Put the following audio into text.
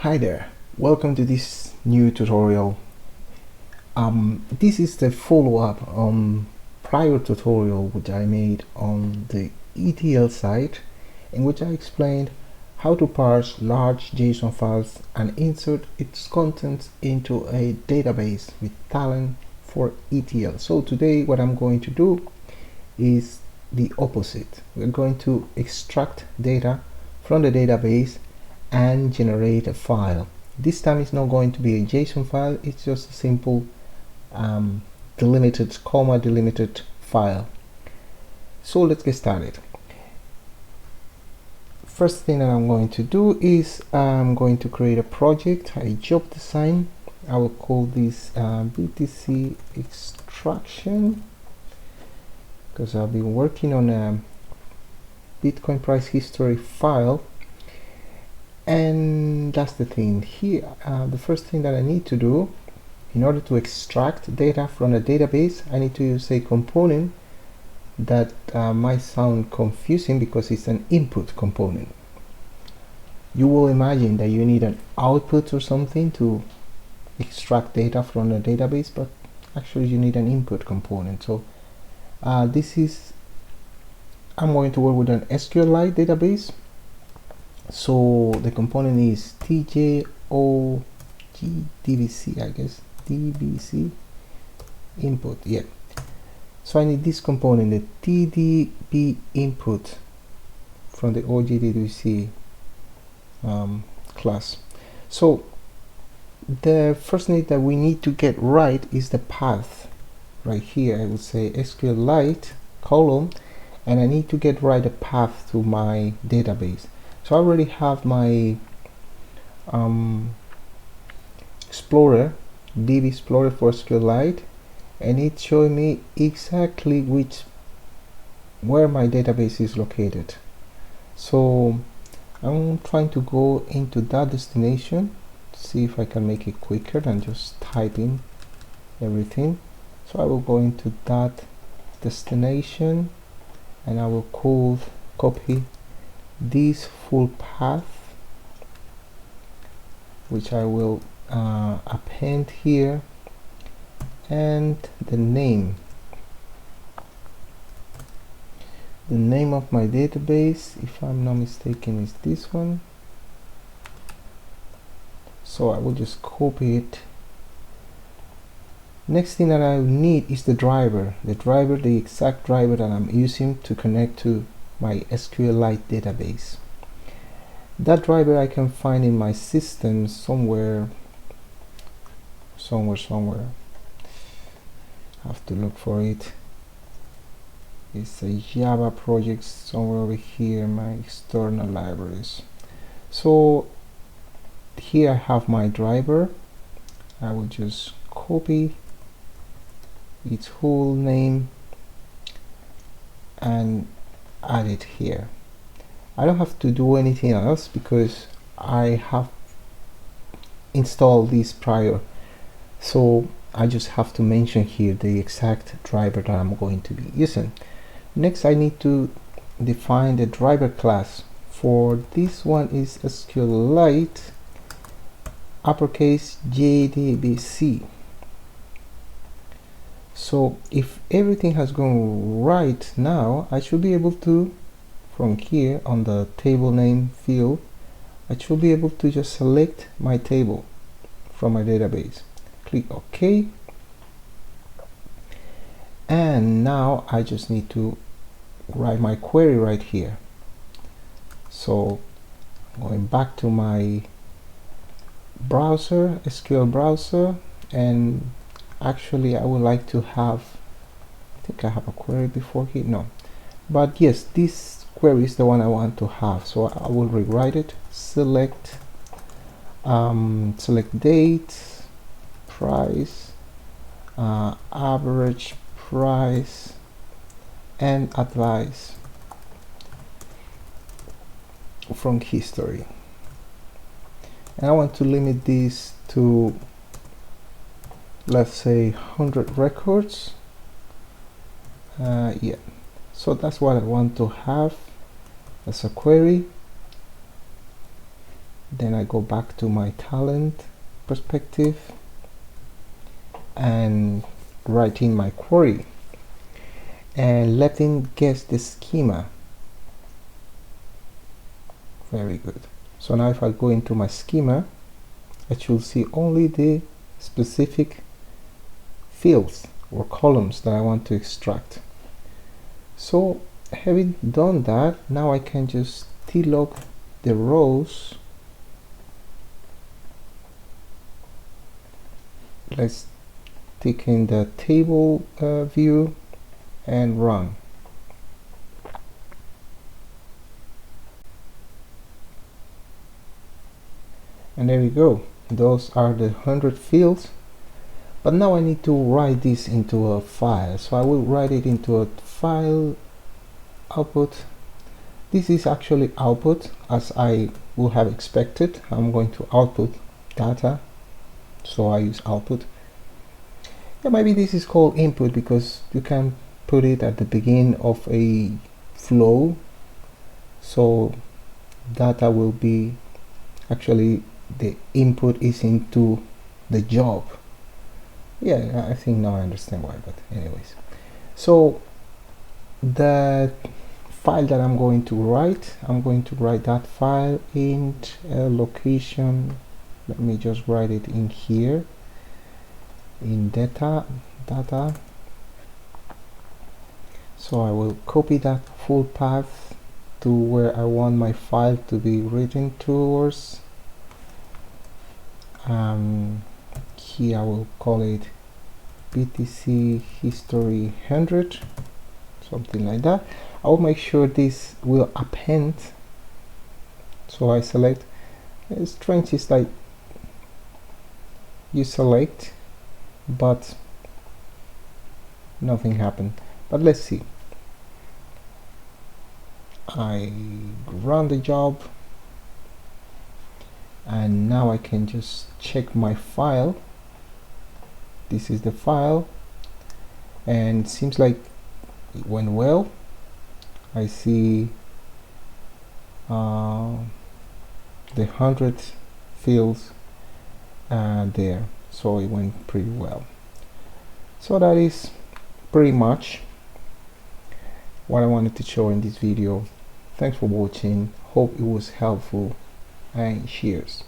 Hi there, welcome to this new tutorial. This is the follow-up on prior tutorial which I made on the ETL site, in which I explained how to parse large JSON files and insert its contents into a database with Talend for ETL. So today what I'm going to do is the opposite. We're going to extract data from the database and generate a file. This time it's not going to be a JSON file, it's just a simple delimited, comma delimited file. So let's get started. First thing that I'm going to do is I'm going to create a project, a job design. I will call this BTC extraction, because I've been working on a Bitcoin price history file. And that's the thing here. The first thing that I need to do in order to extract data from a database, I need to use a component that might sound confusing because it's an input component. You will imagine that you need an output or something to extract data from a database, but actually you need an input component. So I'm going to work with an SQLIte database. So the component is tjogdbc, I guess, dbc input. Yeah, so I need this component, the tdb input, from the ogdbc class. So the first thing that we need to get right is the path. Right here I would say SQLIte column, and I need to get right the path to my database. So I already have my Explorer, DB Explorer for SQLIte, and it's showing me exactly where my database is located. So I'm trying to go into that destination, see if I can make it quicker than just typing everything. So I will go into that destination and I will copy this full path, which I will append here, and the name of my database, if I'm not mistaken, is this one. So I will just copy it. Next thing that I need is the exact driver that I'm using to connect to my SQLIte database. That driver I can find in my system somewhere. I have to look for it. It's a Java project somewhere over here in my external libraries. So here I have my driver. I will just copy its whole name and add it here. I don't have to do anything else because I have installed this prior, so I just have to mention here the exact driver that I'm going to be using. Next I need to define the driver class. For this one is SQLIte uppercase JDBC. So if everything has gone right now, I should be able to, from here on the table name field, I should be able to just select my table from my database. Click OK. And now I just need to write my query right here. So going back to my browser, SQL browser, and actually I would like to have, I think I have a query before here, no, but yes, this query is the one I want to have. So I will rewrite it, select date, price, average price, and advice from history, and I want to limit this to, let's say, 100 records. Yeah, so that's what I want to have as a query. Then I go back to my Talend perspective and write in my query and let him guess the schema. Very good. So now if I go into my schema, I should see only the specific fields or columns that I want to extract. So having done that, now I can just t-log the rows. Let's take in the table view and run. And there we go. Those are the 100 fields. But now I need to write this into a file. So I will write it into a file output. This is actually output as I would have expected. I'm going to output data. So I use output. Yeah, maybe this is called input because you can put it at the beginning of a flow. So data will be actually the input is into the job. Yeah, I think now I understand why, but anyways. So the file that I'm going to write that file in a location. Let me just write it in here in data. So I will copy that full path to where I want my file to be written towards. Here I will call it BTC history 100, something like that. I will make sure this will append. So I select. Strange is like you select, but nothing happened. But let's see. I run the job. And now I can just check my file. This is the file, and it seems like it went well. I see the 100 fields there, so it went pretty well. So that is pretty much what I wanted to show in this video. Thanks for watching. Hope it was helpful, and cheers.